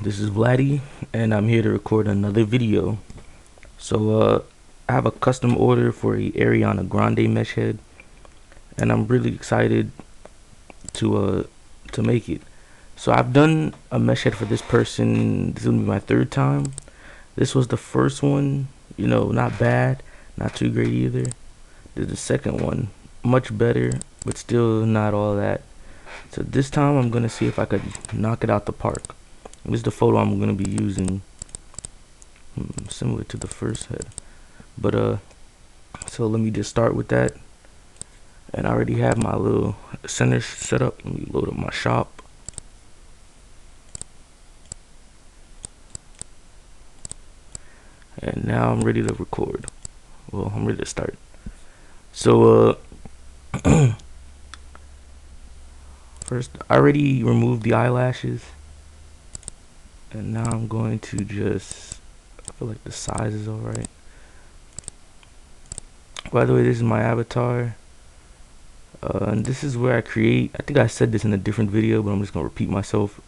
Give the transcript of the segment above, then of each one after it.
This is Vladdy, and I'm here to record another video. I have a custom order for a Ariana Grande mesh head, and I'm really excited to make it. So I've done a mesh head for this person. This is gonna be my third time. This was the first one, not bad, not too great either. Did the second one, much better, but still not all that. So this time I'm gonna see if I could knock it out the park. This is the photo I'm gonna be using, similar to the first head. But so let me just start with that. And I already have my little center set up. Let me load up my shop. And now I'm ready to record. Well, I'm ready to start. So first I already removed the eyelashes. And now I'm going to I feel like the size is alright. By the way, this is my avatar. And this is where I create. I think I said this in a different video, but I'm just gonna repeat myself.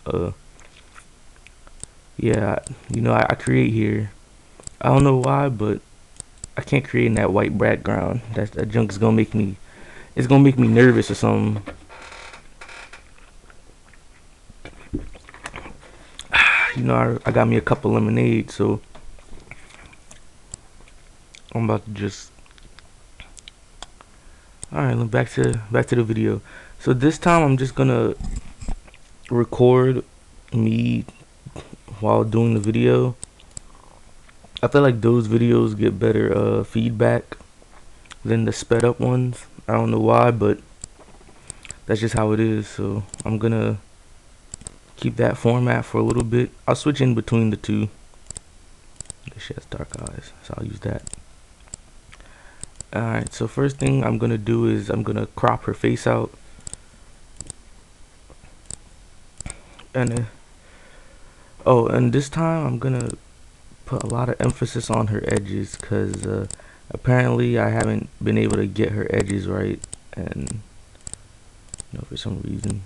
Yeah, I create here. I don't know why, but I can't create in that white background. That junk is gonna make me. It's gonna make me nervous or something. I got me a cup of lemonade, so I'm about to just. All right, back to the video. So this time I'm just gonna record me while doing the video. I feel like those videos get better feedback than the sped up ones. I don't know why, but that's just how it is. So I'm gonna keep that format for a little bit. I'll switch in between the two. She has dark eyes, so I'll use that. Alright, so first thing I'm gonna do is I'm gonna crop her face out. And and this time I'm gonna put a lot of emphasis on her edges, because apparently I haven't been able to get her edges right, and for some reason.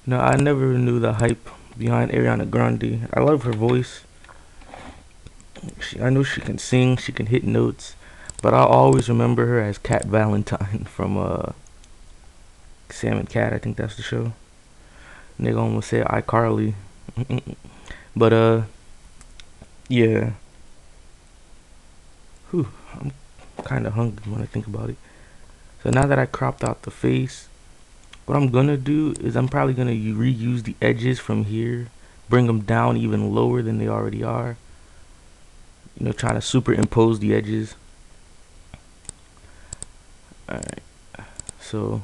No, I never knew the hype behind Ariana Grande. I love her voice. I know she can sing, she can hit notes, but I'll always remember her as Cat Valentine from Sam and Cat. I think that's the show. Nigga almost said iCarly. But yeah. Whew, I'm kind of hungry when I think about it. So now that I cropped out the face, what I'm gonna do is I'm probably gonna reuse the edges from here, bring them down even lower than they already are. Trying to superimpose the edges. Alright, so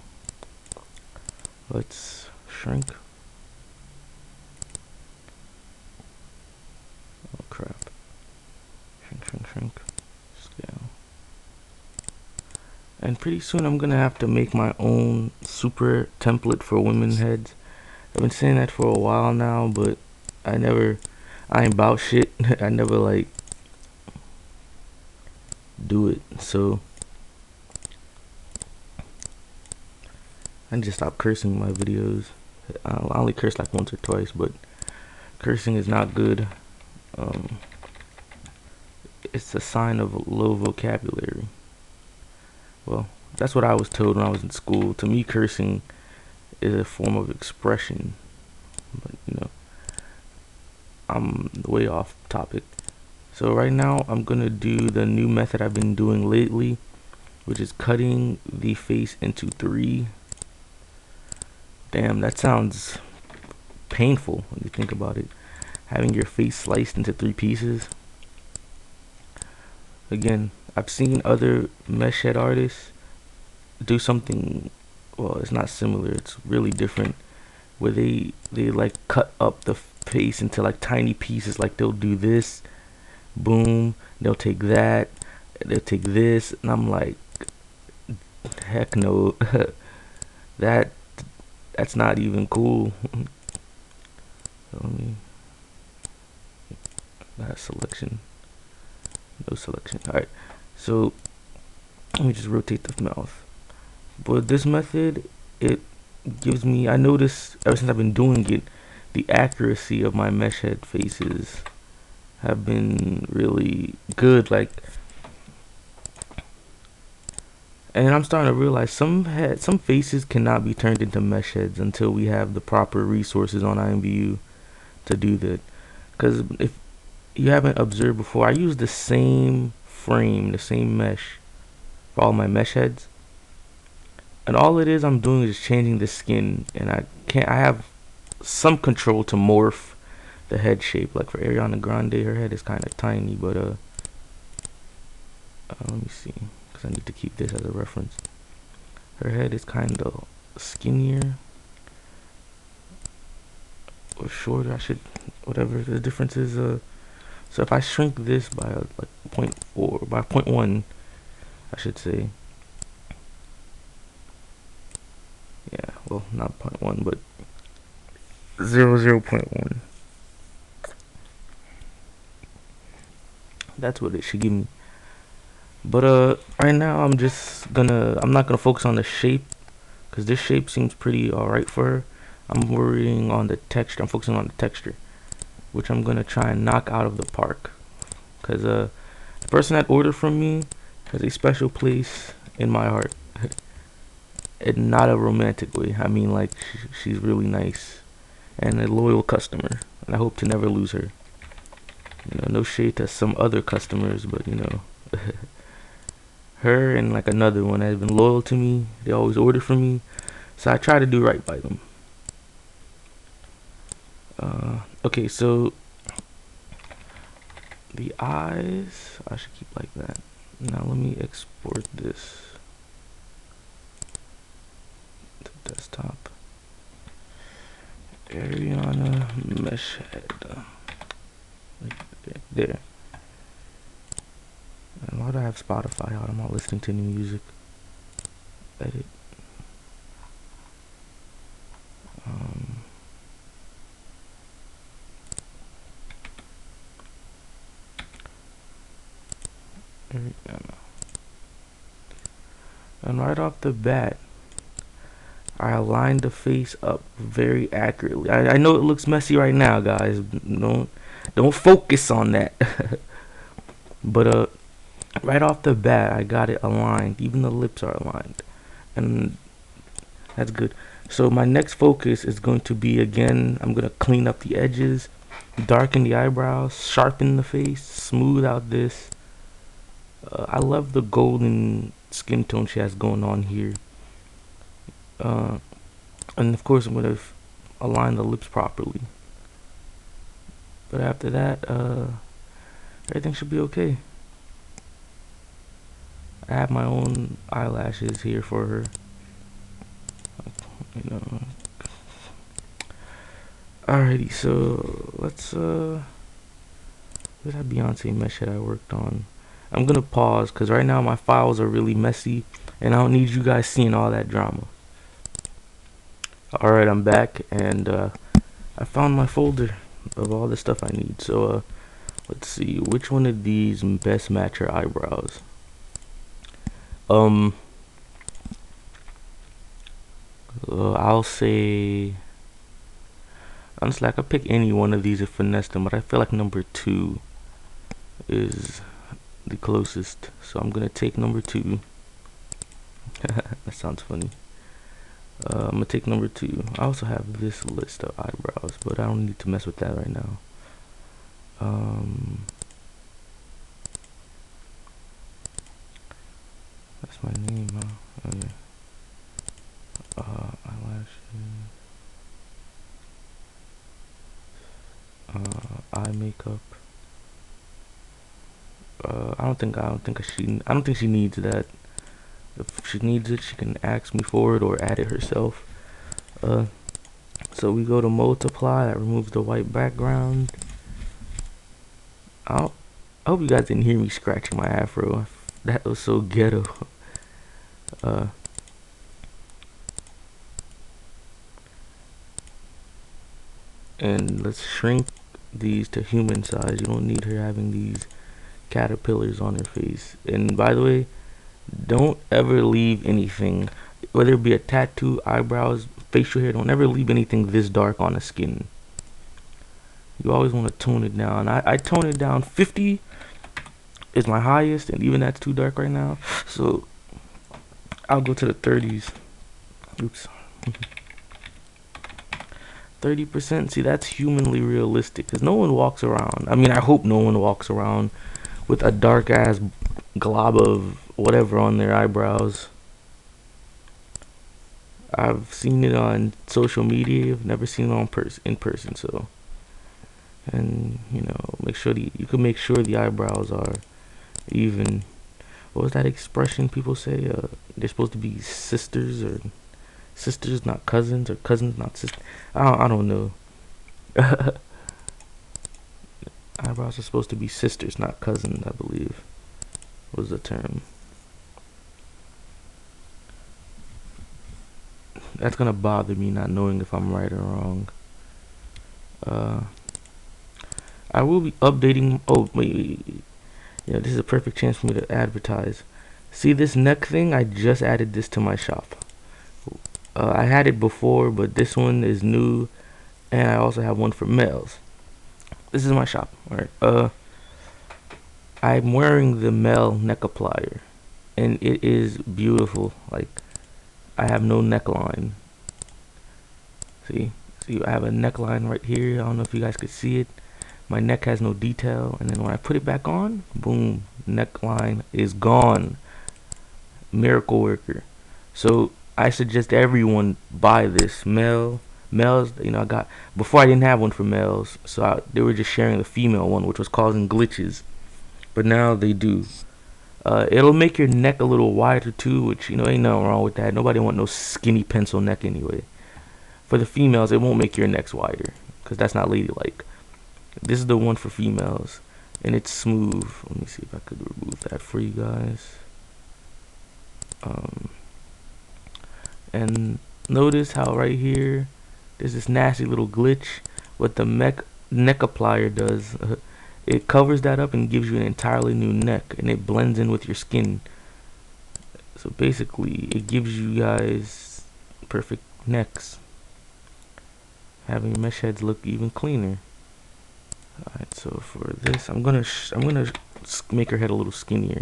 let's shrink. Oh crap. Shrink. Scale. And pretty soon I'm gonna have to make my own super template for women heads. I've been saying that for a while now, but I ain't about shit. I never like do it. So I just stop cursing in my videos. I only curse like once or twice, but cursing is not good. It's a sign of low vocabulary. Well, that's what I was told when I was in school. To me, cursing is a form of expression. But I'm way off topic. So right now I'm gonna do the new method I've been doing lately, which is cutting the face into 3. Damn, that sounds painful when you think about it. Having your face sliced into 3 pieces. Again, I've seen other mesh head artists do something, well, it's not similar, it's really different, where they like cut up the face into like tiny pieces. Like they'll do this, boom, they'll take that, they'll take this, and I'm like, heck no. That's not even cool. So let me that selection, no selection. Alright, so let me just rotate the mouth. But this method, it gives me, I noticed ever since I've been doing it, the accuracy of my mesh head faces have been really good. Like, and I'm starting to realize some faces cannot be turned into mesh heads until we have the proper resources on IMVU to do that. Because if you haven't observed before, I use the same frame, the same mesh for all my mesh heads, and all it is I'm doing is changing the skin, and I have some control to morph the head shape. Like for Ariana Grande, her head is kind of tiny, but let me see, because I need to keep this as a reference. Her head is kind of skinnier or shorter. I should, whatever the difference is. So if I shrink this by like 0.4, by 0.1, I should say. Yeah, well, not 0.1, but 0.1. That's what it should give me. But right now I'm not gonna focus on the shape, because this shape seems pretty alright for her. I'm worrying on the texture. I'm focusing on the texture, which I'm gonna try and knock out of the park, because the person that ordered from me has a special place in my heart. In not a romantic way. I mean, like, she's really nice and a loyal customer, and I hope to never lose her. You know, no shade to some other customers, but you know, her and like another one has been loyal to me. They always order from me, so I try to do right by them. Okay, so the eyes, I should keep like that. Now let me export this to desktop. Ariana Mesh Head. There. And why do I have Spotify out? I'm not listening to any music. Edit. And right off the bat, I aligned the face up very accurately. I know it looks messy right now, guys. Don't focus on that. But right off the bat, I got it aligned. Even the lips are aligned, and that's good. So my next focus is going to be, again, I'm gonna clean up the edges, darken the eyebrows, sharpen the face, smooth out this. I love the golden skin tone she has going on here. And of course I'm gonna align the lips properly. But after that, everything should be okay. I have my own eyelashes here for her. You know. Alrighty, so let's where's that Beyonce mesh that I worked on? I'm gonna pause because right now my files are really messy and I don't need you guys seeing all that drama. Alright, I'm back, and I found my folder of all the stuff I need. So let's see, which one of these best match her eyebrows? I'll say, honestly, I could pick any one of these and finesse them, but I feel like number 2 is the closest, so I'm gonna take number 2. That sounds funny. I'm gonna take number 2. I also have this list of eyebrows, but I don't need to mess with that right now. That's my name, huh? Okay. Eyelashes. Eye makeup. I don't think she needs that. If she needs it, she can ask me for it or add it herself. So we go to multiply. That removes the white background. I hope you guys didn't hear me scratching my afro. That was so ghetto. And let's shrink these to human size. You don't need her having these caterpillars on her face. And by the way, don't ever leave anything, whether it be a tattoo, eyebrows, facial hair, don't ever leave anything this dark on the skin. You always want to tone it down. I tone it down. 50 is my highest, and even that's too dark right now. So I'll go to the 30s. Oops. 30%. See, that's humanly realistic, because no one walks around. I mean, I hope no one walks around with a dark ass glob of whatever on their eyebrows. I've seen it on social media. I've never seen it in person. So, and you know, you can make sure the eyebrows are even. What was that expression people say? They're supposed to be sisters, or sisters not cousins, or cousins not sisters. I don't know. Eyebrows are supposed to be sisters, not cousins, I believe was the term. That's gonna bother me, not knowing if I'm right or wrong. I will be updating. Oh, wait. Yeah, this is a perfect chance for me to advertise. See this neck thing? I just added this to my shop. I had it before, but this one is new, and I also have one for males. This is my shop. Alright. I'm wearing the male neck applier, and it is beautiful. Like, I have no neckline. See, I have a neckline right here. I don't know if you guys could see it. My neck has no detail, and then when I put it back on, boom, neckline is gone. Miracle worker. So I suggest everyone buy this. Males, you know, I got, before I didn't have one for males, so they were just sharing the female one, which was causing glitches, but now they do. It'll make your neck a little wider too, which, you know, ain't nothing wrong with that. Nobody want no skinny pencil neck anyway. For the females, it won't make your necks wider, because that's not ladylike. This is the one for females, and it's smooth. Let me see if I could remove that for you guys. And notice how right here there's this nasty little glitch. What the neck applier does, it covers that up and gives you an entirely new neck, and it blends in with your skin. So basically, it gives you guys perfect necks, having your mesh heads look even cleaner. Alright, so for this, I'm gonna make her head a little skinnier.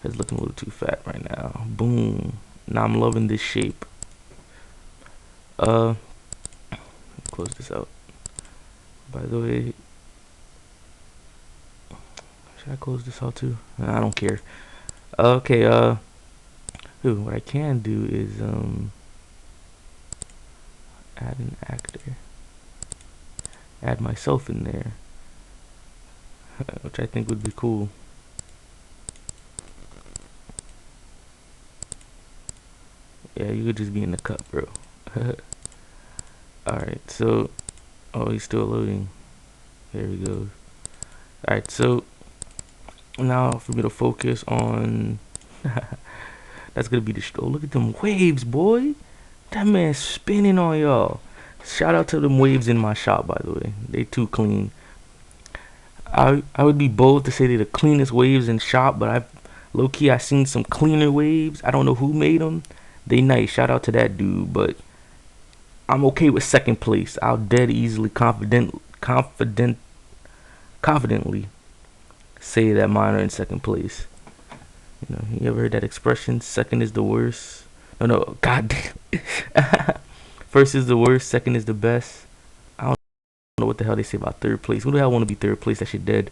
It's looking a little too fat right now. Boom. Now I'm loving this shape. Close this out. By the way, should I close this out too? I don't care. Okay. What I can do is add an actor. Add myself in there, which I think would be cool. Yeah, you could just be in the cut, bro. Alright, so, oh, he's still loading. There we go. Alright, so now for me to focus on that's gonna be the show. Look at them waves, boy. That man's spinning on y'all. Shout out to them waves in my shop, by the way. They too clean. I would be bold to say they're the cleanest waves in shop, but low-key I seen some cleaner waves. I don't know who made them. They nice. Shout out to that dude, but I'm okay with second place. I'll dead easily confidently say that mine are in second place. You know, you ever heard that expression? Second is the worst. No, goddamn. First is the worst. Second is the best. I don't know what the hell they say about third place. Who the hell want to be third place? That shit dead.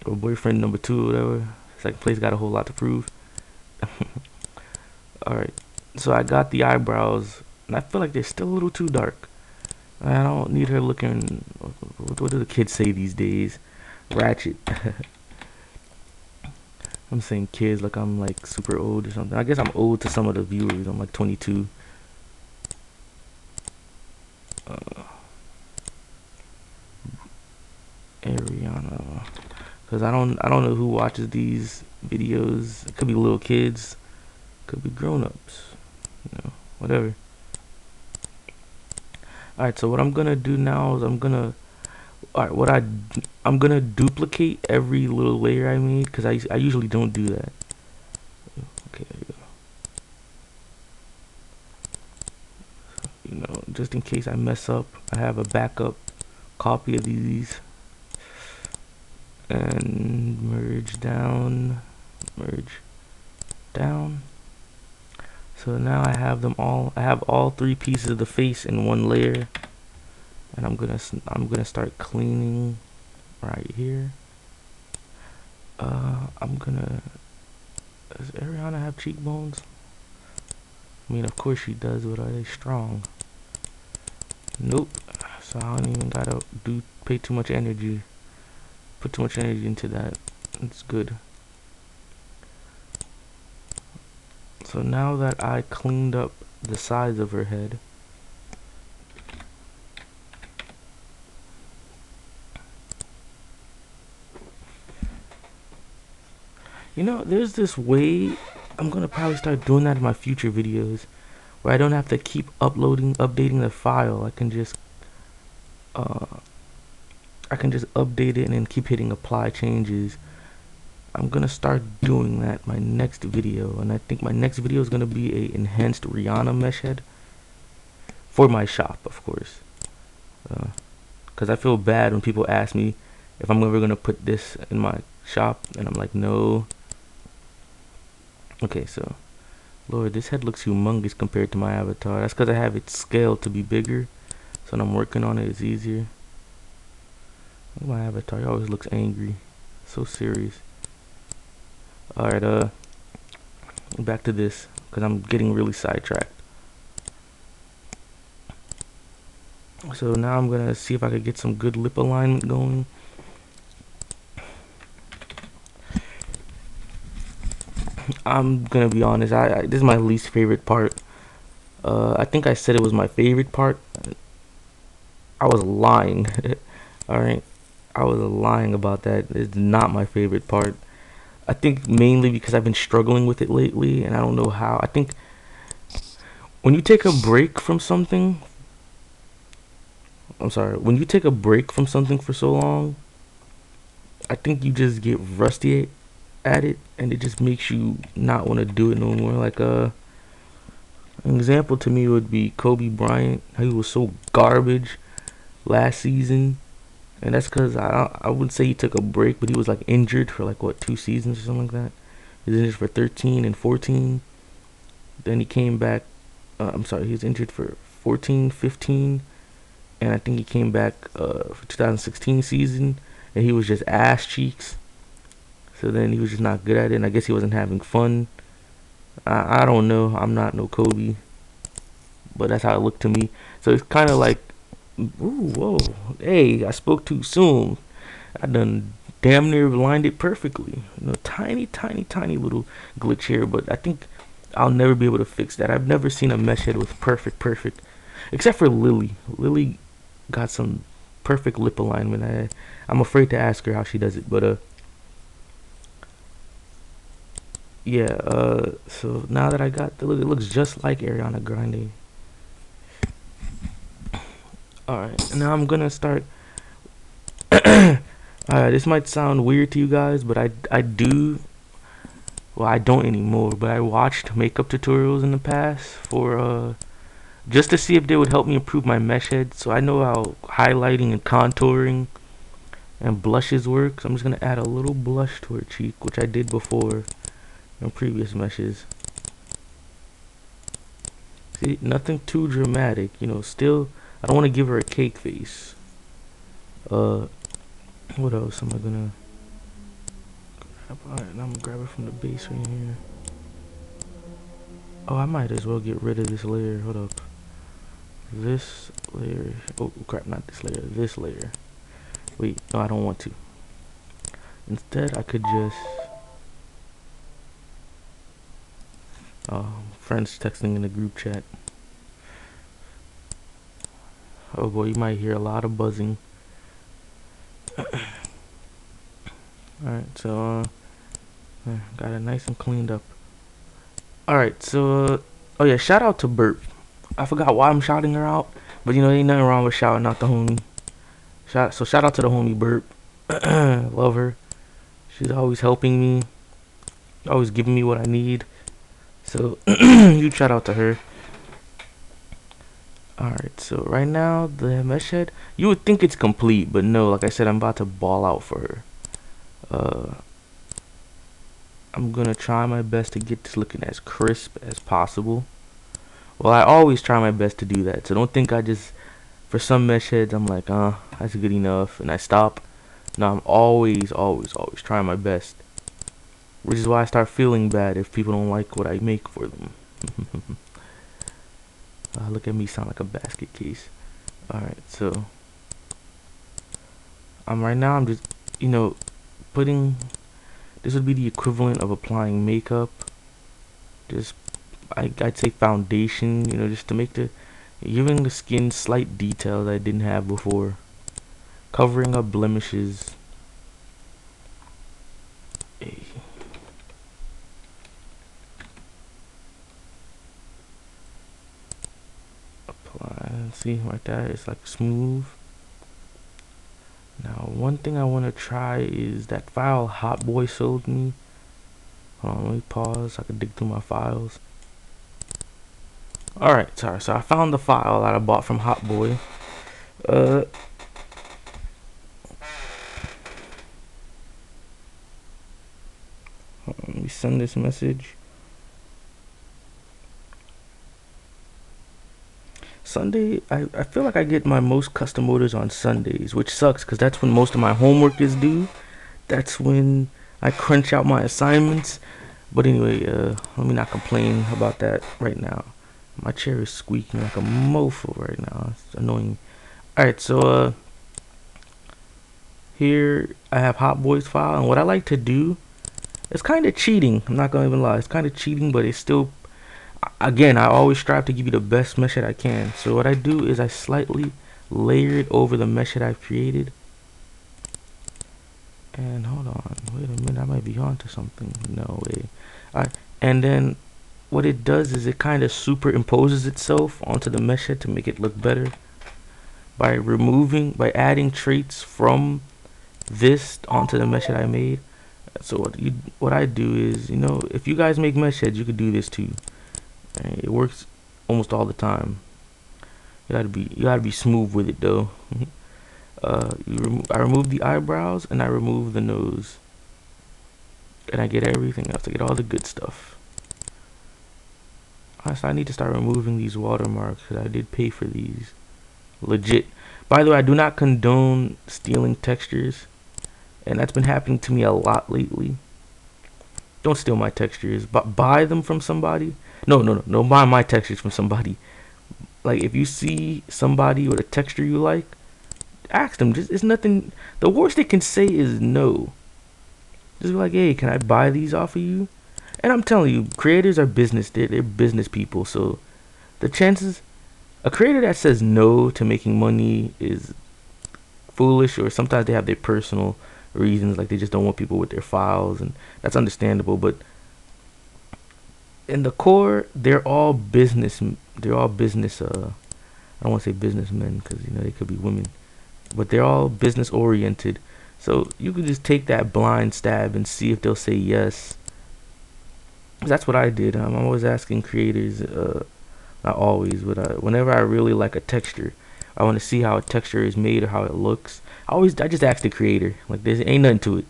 Or boyfriend number 2 or whatever. Second place got a whole lot to prove. Alright, so I got the eyebrows, and I feel like they're still a little too dark. I don't need her looking, what do the kids say these days? Ratchet. I'm saying kids like I'm like super old or something. I guess I'm old to some of the viewers. I'm like 22. Ariana, because I don't know who watches these videos. It could be little kids, could be grown-ups, you know, whatever. Alright, so what I'm gonna do now is I'm gonna duplicate every little layer I made, because I usually don't do that. Okay, there you go. You know, just in case I mess up, I have a backup copy of these and merge down. So now I have them all. I have all three pieces of the face in one layer, and I'm gonna start cleaning right here. Does Ariana have cheekbones? I mean, of course she does, but are they strong? Nope. So I don't even gotta pay too much energy. Put too much energy into that. It's good. So now that I cleaned up the sides of her head, you know, there's this way, I'm gonna probably start doing that in my future videos, where I don't have to keep updating the file. I can just update it and then keep hitting apply changes. I'm gonna start doing that my next video, and I think my next video is gonna be a enhanced Rihanna mesh head for my shop, of course, because I feel bad when people ask me if I'm ever gonna put this in my shop, and I'm like, no. Okay, so Lord, this head looks humongous compared to my avatar. That's because I have it scaled to be bigger, so when I'm working on it, it's easier. Look at my avatar, he always looks angry, so serious. Alright, back to this, because I'm getting really sidetracked. So now I'm gonna see if I could get some good lip alignment going. I'm gonna be honest, this is my least favorite part. I think I said it was my favorite part. I was lying. Alright, I was lying about that. It's not my favorite part. I think mainly because I've been struggling with it lately, and I don't know how. I think when you take a break from something, when you take a break from something for so long, I think you just get rusty at it, and it just makes you not want to do it no more. Like an example to me would be Kobe Bryant. How he was so garbage last season, and that's because I wouldn't say he took a break, but he was like injured for like what, 2 seasons or something like that. He was injured for 13 and 14. Then he came back. He was injured for 14, 15, and I think he came back for 2016 season, and he was just ass cheeks. So then he was just not good at it, and I guess he wasn't having fun. I don't know. I'm not no Kobe, but that's how it looked to me. So it's kind of like, ooh, whoa, hey, I spoke too soon. I done damn near lined it perfectly. You know, tiny little glitch here, but I think I'll never be able to fix that. I've never seen a mesh head with perfect, except for Lily. Lily got some perfect lip alignment. I'm afraid to ask her how she does it, but yeah. So now that I got the look, it looks just like Ariana Grande. Alright, now I'm gonna start. This might sound weird to you guys, but I do. Well, I don't anymore, but I watched makeup tutorials in the past for just to see if they would help me improve my mesh head. So I know how highlighting and contouring and blushes work. So I'm just gonna add a little blush to her cheek, which I did before in previous meshes. See, nothing too dramatic, you know. Still, I don't want to give her a cake face. What else am I gonna grab? Alright, now I'm gonna grab it from the base right here. Oh, I might as well get rid of this layer. Hold up. This layer. Oh crap, not this layer. This layer. Wait, no, I don't want to. Instead, I could just. Friends texting in the group chat. Oh boy, you might hear a lot of buzzing. Alright, so got it nice and cleaned up. Alright, so oh yeah, shout out to Burp. I forgot why I'm shouting her out, but you know, ain't nothing wrong with shouting out the homie. Shout out to the homie Burp. Love her. She's always helping me, always giving me what I need. So you shout out to her. Alright, so right now the mesh head, you would think it's complete, but no, like I said, I'm about to ball out for her. I'm gonna try my best to get this looking as crisp as possible. Well, I always try my best to do that, so don't think I just, for some mesh heads, I'm like, that's good enough, and I stop. No, I'm always trying my best. Which is why I start feeling bad if people don't like what I make for them. Look at me sound like a basket case. Alright, so right now I'm just, putting, this would be the equivalent of applying makeup. Just, I'd say foundation, just to make giving the skin slight details I didn't have before. Covering up blemishes. Hey. Apply, see right there, it's like smooth. Now one thing I want to try is that file Hot Boy sold me. Hold on, let me pause so I can dig through my files. Alright, sorry, so I found the file that I bought from Hot Boy. Let me send this message. Sunday, I feel like I get my most custom orders on Sundays, which sucks because that's when most of my homework is due. That's when I crunch out my assignments. But anyway, let me not complain about that right now. My chair is squeaking like a mofo right now. It's annoying. Alright, so here I have Hot Boy's file, and what I like to do, it's kind of cheating. I'm not gonna even lie. It's kind of cheating, but it's still, again, I always strive to give you the best mesh that I can. So what I do is I slightly layer it over the mesh that I've created. And hold on, wait a minute, I might be onto something. No way. Alright, and then what it does is it kind of superimposes itself onto the mesh head to make it look better by adding traits from this onto the mesh that I made. So what I do is, if you guys make mesh heads, you could do this too. And it works almost all the time. You gotta be smooth with it though. I remove the eyebrows and I remove the nose, and I get everything else. I get all the good stuff. Honestly, I need to start removing these watermarks because I did pay for these. Legit. By the way, I do not condone stealing textures, and that's been happening to me a lot lately. Don't steal my textures, but buy them from somebody. No, don't buy my textures from somebody. Like, if you see somebody with a texture you like, ask them. It's nothing. The worst they can say is no. Just be like, hey, can I buy these off of you? And I'm telling you, creators are business. They're business people. So the chances, a creator that says no to making money is foolish, or sometimes they have their personal reasons, like they just don't want people with their files, and that's understandable. But in the core, they're all business. They're all business. I don't want to say businessmen because they could be women, but they're all business oriented. So you can just take that blind stab and see if they'll say yes. That's what I did. I'm always asking creators, not always, but whenever I really like a texture, I want to see how a texture is made or how it looks. I just ask the creator. Like, there ain't nothing to it.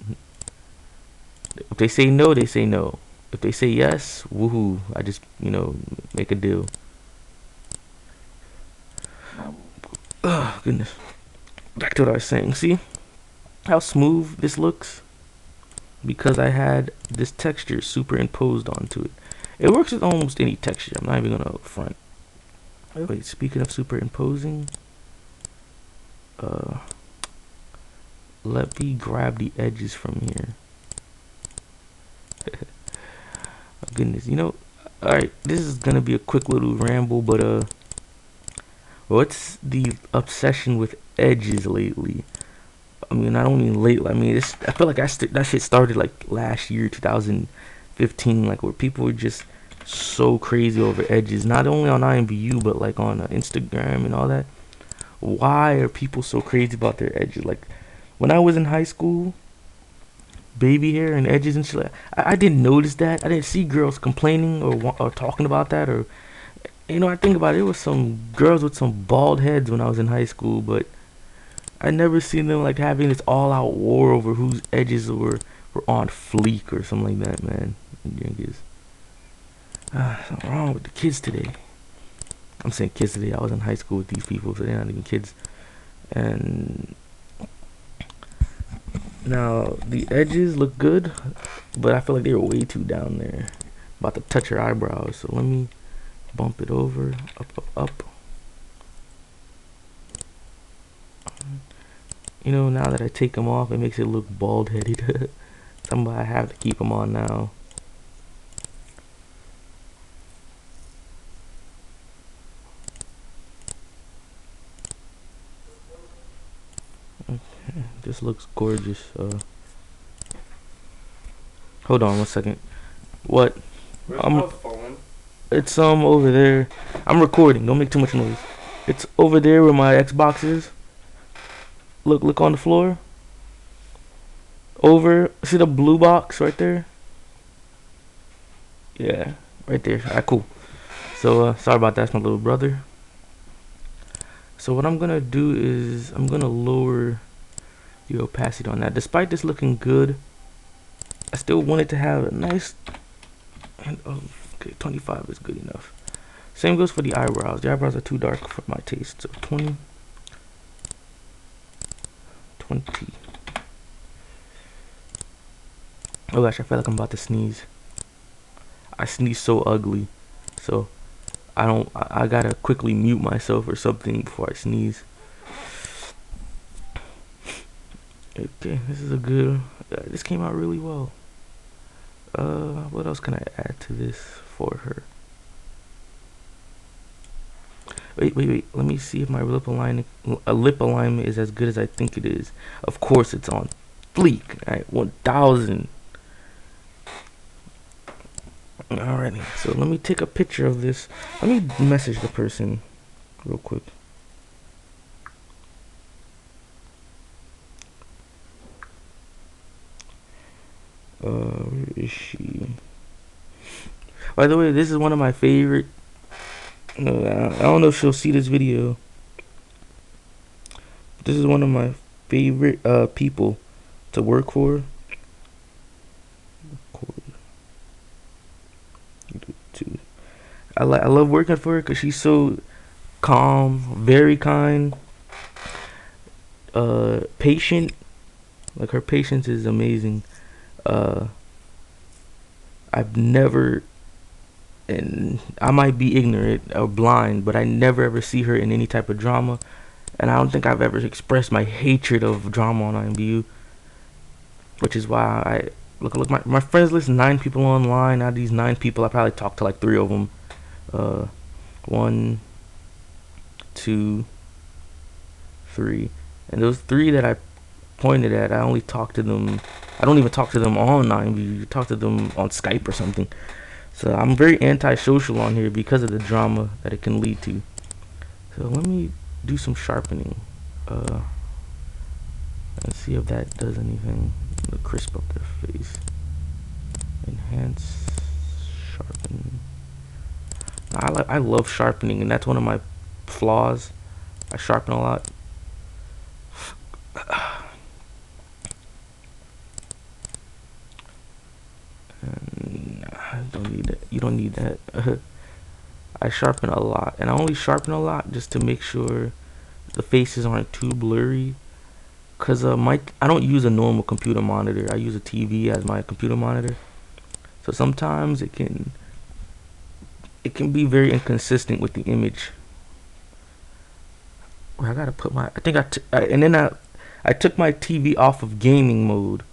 If they say no, they say no. If they say yes, woohoo! I just make a deal. Oh goodness. Back to what I was saying. See how smooth this looks? Because I had this texture superimposed onto it. It works with almost any texture. I'm not even gonna front. Wait, speaking of superimposing, let me grab the edges from here. Oh, goodness, alright, this is gonna be a quick little ramble, but what's the obsession with edges lately? I mean, not only lately. I mean, I feel like that shit started like last year, 2015, like where people were just so crazy over edges. Not only on IMVU, but like on Instagram and all that. Why are people so crazy about their edges? Like when I was in high school, baby hair and edges and shit. I didn't notice that. I didn't see girls complaining or talking about that. Or You know, I think about it, it was some girls with some bald heads when I was in high school, but I never seen them like having this all out war over whose edges were on fleek or something like that, man. Something wrong with the kids today. I'm saying kids today. I was in high school with these people, so they're not even kids. And now the edges look good, but I feel like they were way too down there. About to touch her eyebrows, so let me bump it over, up. You know, now that I take them off, it makes it look bald-headed. Somebody I have to keep them on now. Okay, this looks gorgeous. Hold on 1 second. What? Where's my phone? It's over there. I'm recording. Don't make too much noise. It's over there where my Xbox is. Look on the floor. Over. See the blue box right there? Yeah, right there. Alright, cool. So sorry about that. That's my little brother. So what I'm gonna do is I'm gonna lower the opacity on that. Despite this looking good, I still want it to have a nice. And okay, 25 is good enough. Same goes for the eyebrows. The eyebrows are too dark for my taste. So 20. Oh gosh, I feel like I'm about to sneeze. I sneeze so ugly, so I gotta quickly mute myself or something before I sneeze. Okay, this is a good. This came out really well. What else can I add to this for her? Wait. Let me see if my lip alignment is as good as I think it is. Of course, it's on fleek. Alright, 1000. Alrighty, so let me take a picture of this. Let me message the person real quick. Where is she? By the way, this is one of my favorite. I don't know if she'll see this video. This is one of my favorite people to work for. I love working for her because she's so calm, very kind, patient. Like, her patience is amazing. I've never, and I might be ignorant or blind, but I never ever see her in any type of drama. And I don't think I've ever expressed my hatred of drama on IMVU, which is why I look my friends list, 9 people online. Out of these 9 people, I probably talked to like 3 of them. 1, 2, 3, and those 3 that I pointed at, I only talk to them. I don't even talk to them online. You talk to them on Skype or something. So I'm very antisocial on here because of the drama that it can lead to. So let me do some sharpening. Let's see if that does anything. Crisp up their face. Enhance, sharpen. I love sharpening, and that's one of my flaws. I sharpen a lot. I don't need that. You don't need that. I sharpen a lot, and I only sharpen a lot just to make sure the faces aren't too blurry. Cause I don't use a normal computer monitor. I use a TV as my computer monitor. So sometimes it can be very inconsistent with the image. Well, I gotta put my. I think I took my TV off of gaming mode,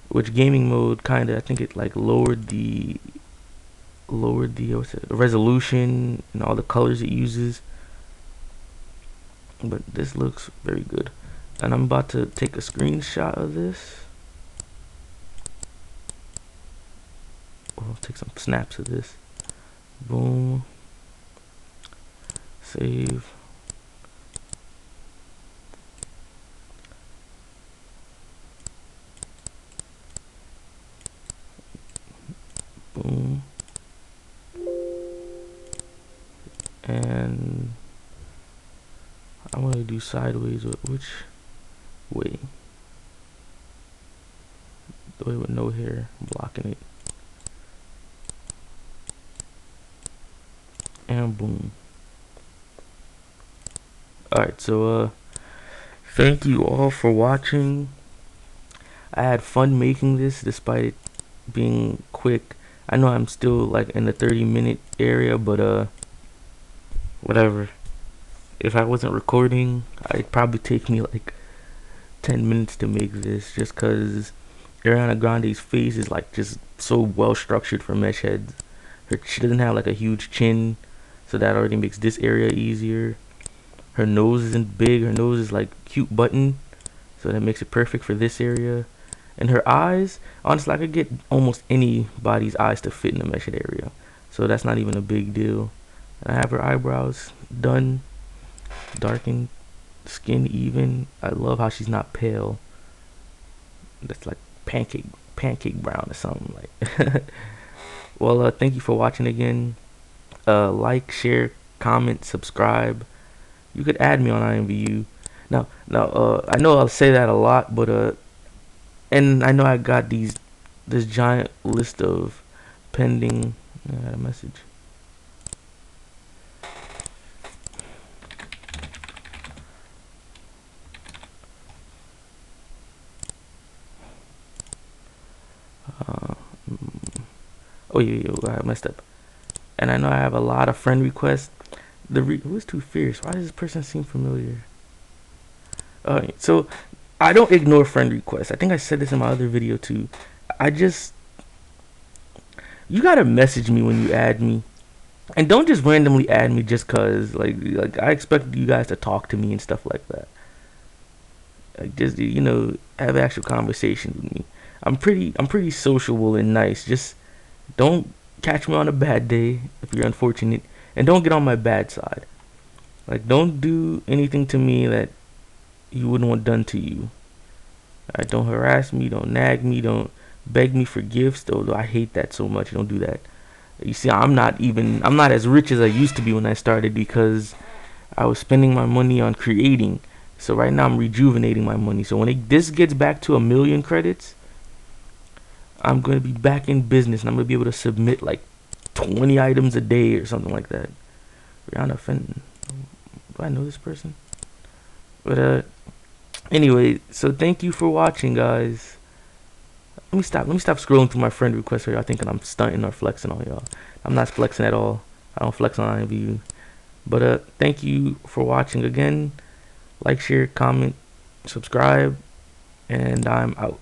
which gaming mode kind of, I think it like lowered the resolution and all the colors it uses. But this looks very good, and I'm about to take a screenshot of this. I'll take some snaps of this. Boom. Save. Boom. I do sideways? Which way? The way with no hair blocking it. And boom. Alright, so thank you all for watching. I had fun making this despite it being quick. I know I'm still like in the 30-minute area, but whatever. If I wasn't recording, it'd probably take me like 10 minutes to make this, just cause Ariana Grande's face is like just so well structured for mesh heads. She doesn't have like a huge chin, so that already makes this area easier. Her nose isn't big, her nose is like cute button, so that makes it perfect for this area. And her eyes, honestly, I could get almost anybody's eyes to fit in the mesh head area, so that's not even a big deal. And I have her eyebrows done, darkened, skin even. I love how she's not pale. That's like pancake brown or something like. Well, thank you for watching again. Like, share, comment, subscribe. You could add me on IMVU. Now, I know I'll say that a lot, but and I know I got this giant list of pending. I got a message. Oh yeah, I messed up. And I know I have a lot of friend requests. Who's too fierce? Why does this person seem familiar? So I don't ignore friend requests. I think I said this in my other video too. You gotta message me when you add me, and don't just randomly add me just cause like I expect you guys to talk to me and stuff like that. Like, just, you know, have actual conversations with me. I'm pretty sociable and nice. Just don't catch me on a bad day if you're unfortunate, and don't get on my bad side. Like, don't do anything to me that you wouldn't want done to you. Don't harass me, don't nag me, don't beg me for gifts, though I hate that so much. Don't do that. You see, I'm not as rich as I used to be when I started, because I was spending my money on creating. So right now I'm rejuvenating my money. So when this gets back to 1,000,000 credits, I'm going to be back in business, and I'm going to be able to submit like 20 items a day or something like that. Rihanna Fenton. Do I know this person? But anyway, so thank you for watching, guys. Let me stop scrolling through my friend requests, or y'all thinking I'm stunting or flexing on y'all. I'm not flexing at all. I don't flex on IMVU. But thank you for watching again. Like, share, comment, subscribe, and I'm out.